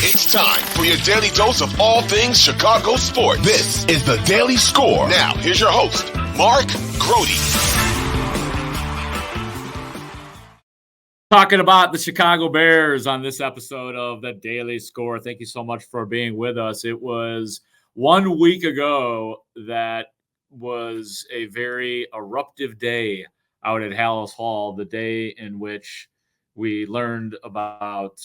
It's time for your daily dose of all things Chicago sports. This is the Daily Score. Now, here's your host, Mark Grote. Talking about the Chicago Bears on this episode of the Daily Score. Thank you so much for being with us. It was 1 week ago that was a very eruptive day out at Haugh, the day in which we learned about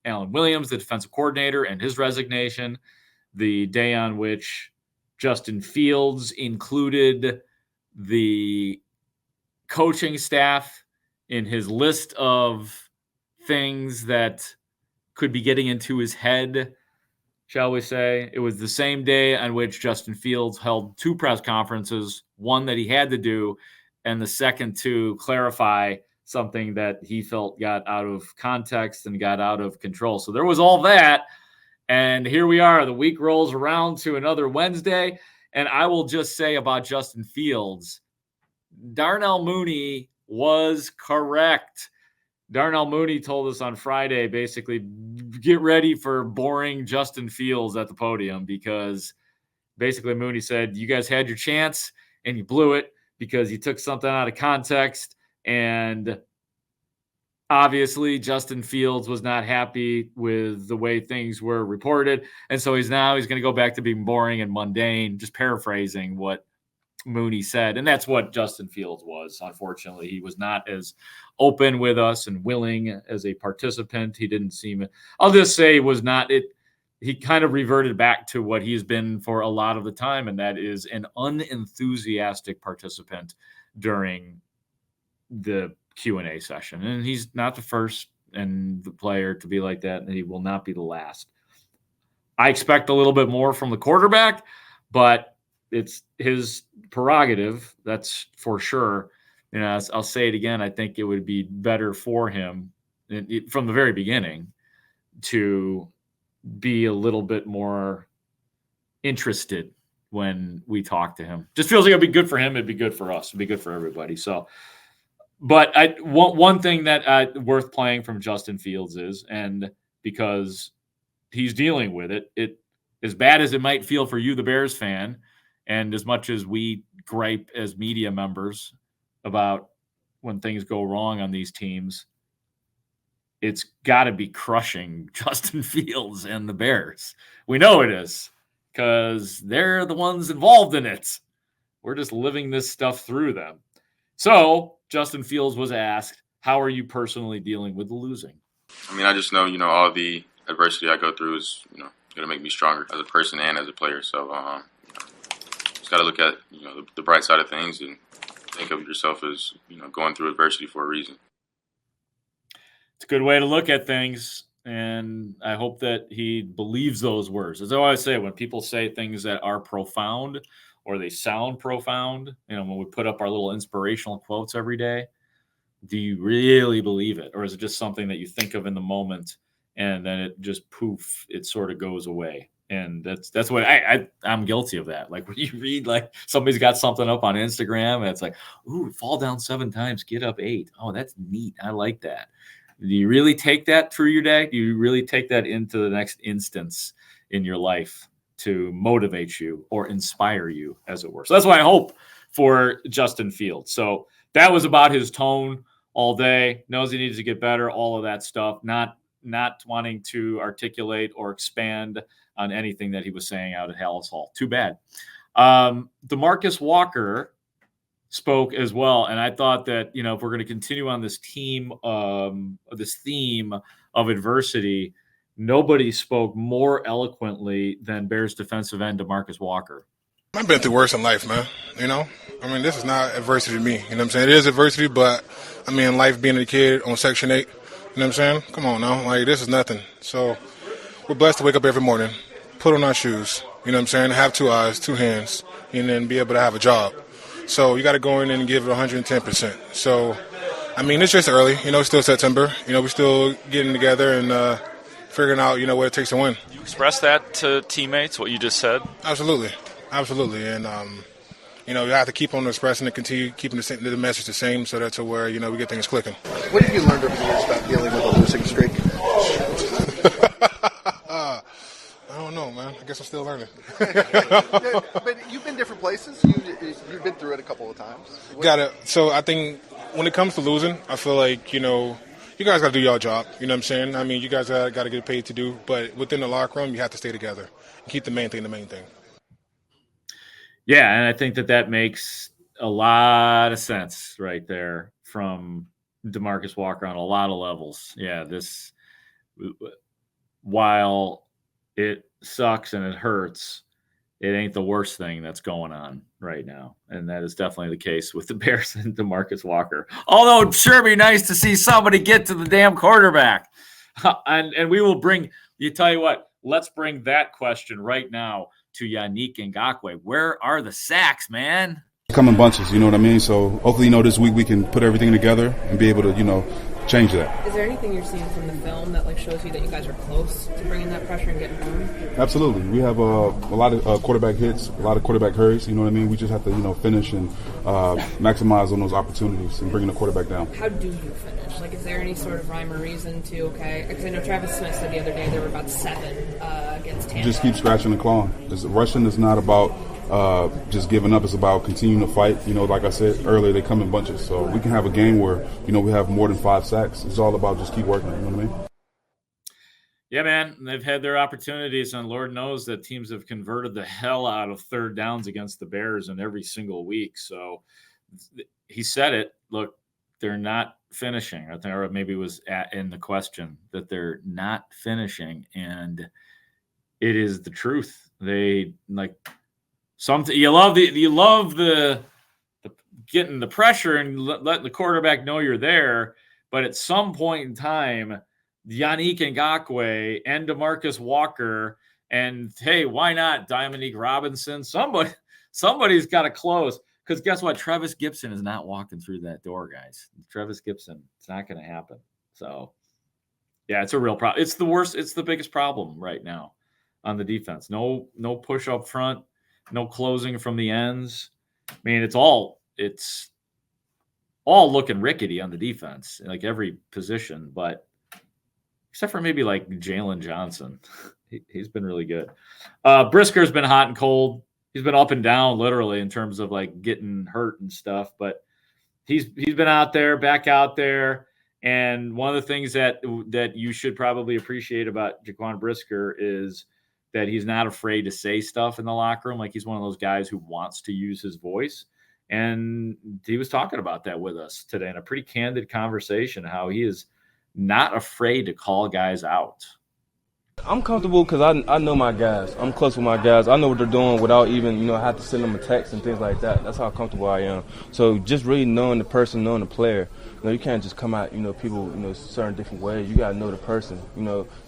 Alan Williams, the defensive coordinator, and his resignation, the day on which Justin Fields included the coaching staff in his list of things that could be getting into his head, shall we say. It was the same day on which Justin Fields held 2 press conferences, one that he had to do, and the second to clarify something that he felt got out of context and got out of control. So there was all that. And here we are. The week rolls around to another Wednesday. And I will just say about Justin Fields, Darnell Mooney was correct. Darnell Mooney told us on Friday, basically, get ready for boring Justin Fields at the podium, because basically Mooney said, you guys had your chance and you blew it because you took something out of context. And obviously Justin Fields was not happy with the way things were reported. And so he's going to go back to being boring and mundane, just paraphrasing what Mooney said. And that's what Justin Fields was. Unfortunately, he was not as open with us and willing as a participant. He didn't seem, I'll just say, was not it. He kind of reverted back to what he's been for a lot of the time. And that is an unenthusiastic participant during the Q&A session. And he's not the first and the player to be like that, and he will not be the last. I expect a little bit more from the quarterback, but it's his prerogative, that's for sure. You know, I'll say it again, I think it would be better for him from the very beginning to be a little bit more interested when we talk to him. Just feels like it'd be good for him, it'd be good for us, it'd be good for everybody. So, but one thing that worth playing from Justin Fields is, and because he's dealing with it, as bad as it might feel for you, the Bears fan, and as much as we gripe as media members about when things go wrong on these teams, it's got to be crushing Justin Fields and the Bears. We know it is, because they're the ones involved in it. We're just living this stuff through them. So Justin Fields was asked, how are you personally dealing with the losing? I mean, I just know, all the adversity I go through is, going to make me stronger as a person and as a player. So, just got to look at, the bright side of things and think of yourself as, going through adversity for a reason. It's a good way to look at things, and I hope that he believes those words. As I always say, when people say things that are profound or they sound profound, when we put up our little inspirational quotes every day, do you really believe it? Or is it just something that you think of in the moment and then it just poof, it sort of goes away? And that's what I'm guilty of that. Like when you read, like somebody's got something up on Instagram and it's like, ooh, fall down 7 times, get up 8. Oh, that's neat. I like that. Do you really take that through your day? Do you really take that into the next instance in your life to motivate you or inspire you, as it were? So that's what I hope for Justin Fields. So that was about his tone all day. Knows he needs to get better, all of that stuff. Not wanting to articulate or expand on anything that he was saying out at Haugh. Too bad. DeMarcus Walker spoke as well, and I thought that if we're going to continue on this theme of adversity, nobody spoke more eloquently than Bears defensive end DeMarcus Walker. I've been through worse in life, man. This is not adversity to me. You know what I'm saying? It is adversity, but life being a kid on Section 8. You know what I'm saying? Come on now, this is nothing. So we're blessed to wake up every morning, put on our shoes. You know what I'm saying? Have 2 eyes, 2 hands, and then be able to have a job. So you got to go in and give it 110%. So, it's just early. It's still September. We're still getting together and figuring out, what it takes to win. You express that to teammates, what you just said? Absolutely. And, you have to keep on expressing it, continue keeping the message the same so that to where, we get things clicking. What have you learned over the years about dealing with a losing streak? I guess I'm still learning. But you've been different places. You've been through it a couple of times. So I think when it comes to losing, I feel like, you guys got to do your job. You know what I'm saying? I mean, you guys got to get paid to do. But within the locker room, you have to stay together and keep the main thing the main thing. Yeah, and I think that makes a lot of sense right there from DeMarcus Walker on a lot of levels. Yeah, while it sucks and it hurts, it ain't the worst thing that's going on right now. And that is definitely the case with the Bears and DeMarcus Walker. Although it'd sure be nice to see somebody get to the damn quarterback. And we will tell you what, let's bring that question right now to Yannick Ngakoue. Where are the sacks, man? Come in bunches, you know what I mean? So hopefully, this week we can put everything together and be able to, change that. Is there anything you're seeing from the film that shows you that you guys are close to bringing that pressure and getting home? Absolutely. We have a lot of quarterback hits, a lot of quarterback hurries, you know what I mean? We just have to, finish and maximize on those opportunities and bringing the quarterback down. How do you finish? Is there any sort of rhyme or reason to, because I know Travis Smith said the other day there were about 7 against Tampa. Just keep scratching and clawing. Rushing is not about just giving up. It's about continuing to fight. Like I said earlier, they come in bunches. So we can have a game where, we have more than 5 sacks. It's all about just keep working. You know what I mean? Yeah, man. They've had their opportunities, and Lord knows that teams have converted the hell out of third downs against the Bears in every single week. So he said it. Look, they're not finishing. I think, or maybe it was in the question that they're not finishing, and it is the truth. They you love the getting the pressure and letting the quarterback know you're there, but at some point in time, Yannick Ngakoue and DeMarcus Walker, and hey, why not Dominique Robinson? Somebody's got to close, because guess what? Travis Gibson is not walking through that door, guys. Travis Gibson, it's not going to happen. So, yeah, it's a real problem. It's the worst. It's the biggest problem right now on the defense. No push up front. No closing from the ends. I mean, it's all looking rickety on the defense, every position, but except for maybe Jalen Johnson. He's been really good. Brisker's been hot and cold. He's been up and down literally in terms of getting hurt and stuff, but he's been out there, back out there. And one of the things that you should probably appreciate about Jaquan Brisker is that he's not afraid to say stuff in the locker room. He's one of those guys who wants to use his voice. And he was talking about that with us today in a pretty candid conversation, how he is not afraid to call guys out. I'm comfortable because I know my guys. I'm close with my guys. I know what they're doing without even, I have to send them a text and things like that. That's how comfortable I am. So just really knowing the person, knowing the player. You can't just come at, people, certain different ways. You got to know the person,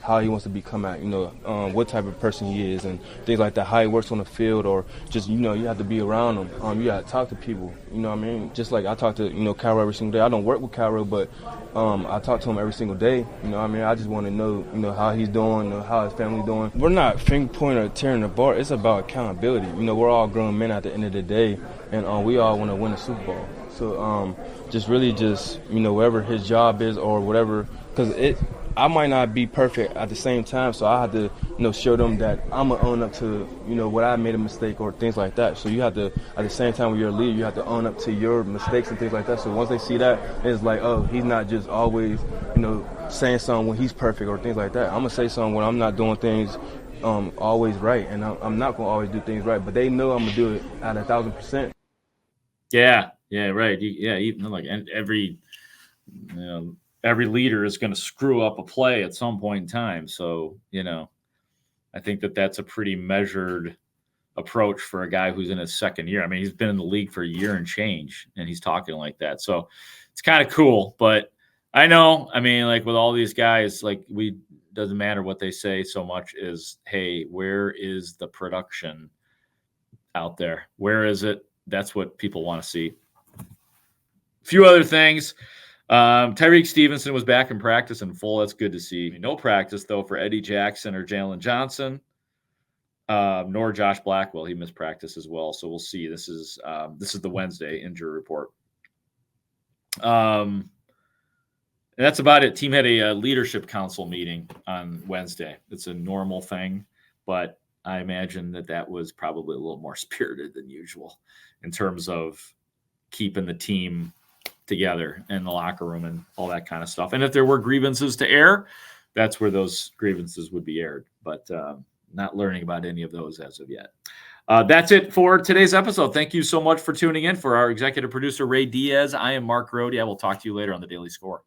how he wants to be come at, what type of person he is and things like that, how he works on the field, or just, you have to be around him. You got to talk to people, you know what I mean? Just like I talk to, Carol every single day. I don't work with Carol, but I talk to him every single day, you know what I mean? I just want to know, how he's doing, how his family doing. We're not finger pointing or tearing apart. It's about accountability. We're all grown men at the end of the day, and we all want to win a Super Bowl. So just really whatever his job is or whatever, because I might not be perfect at the same time, so I have to show them that I'm going to own up to what I made a mistake or things like that. So you have to, at the same time when you're a leader, you have to own up to your mistakes and things like that. So once they see that, it's like, oh, he's not just always saying something when he's perfect or things like that. I'm going to say something when I'm not doing things always right, and I'm not going to always do things right, but they know I'm going to do it at 1,000%. Yeah, right. And every leader is going to screw up a play at some point in time. So, I think that's a pretty measured approach for a guy who's in his second year. I mean, he's been in the league for a year and change, and he's talking like that. So it's kind of cool. But I know, with all these guys, doesn't matter what they say so much as, hey, where is the production out there? Where is it? That's what people want to see. A few other things. Tyreek Stevenson was back in practice in full. That's good to see. No practice, though, for Eddie Jackson or Jalen Johnson, nor Josh Blackwell. He missed practice as well. So we'll see. This is the Wednesday injury report. And that's about it. Team had a leadership council meeting on Wednesday. It's a normal thing, but I imagine that was probably a little more spirited than usual in terms of keeping the team together in the locker room and all that kind of stuff. And if there were grievances to air, that's where those grievances would be aired. But not learning about any of those as of yet. That's it for today's episode. Thank you so much for tuning in. For our executive producer, Ray Diaz, I am Mark Grote. I will talk to you later on the Daily Score.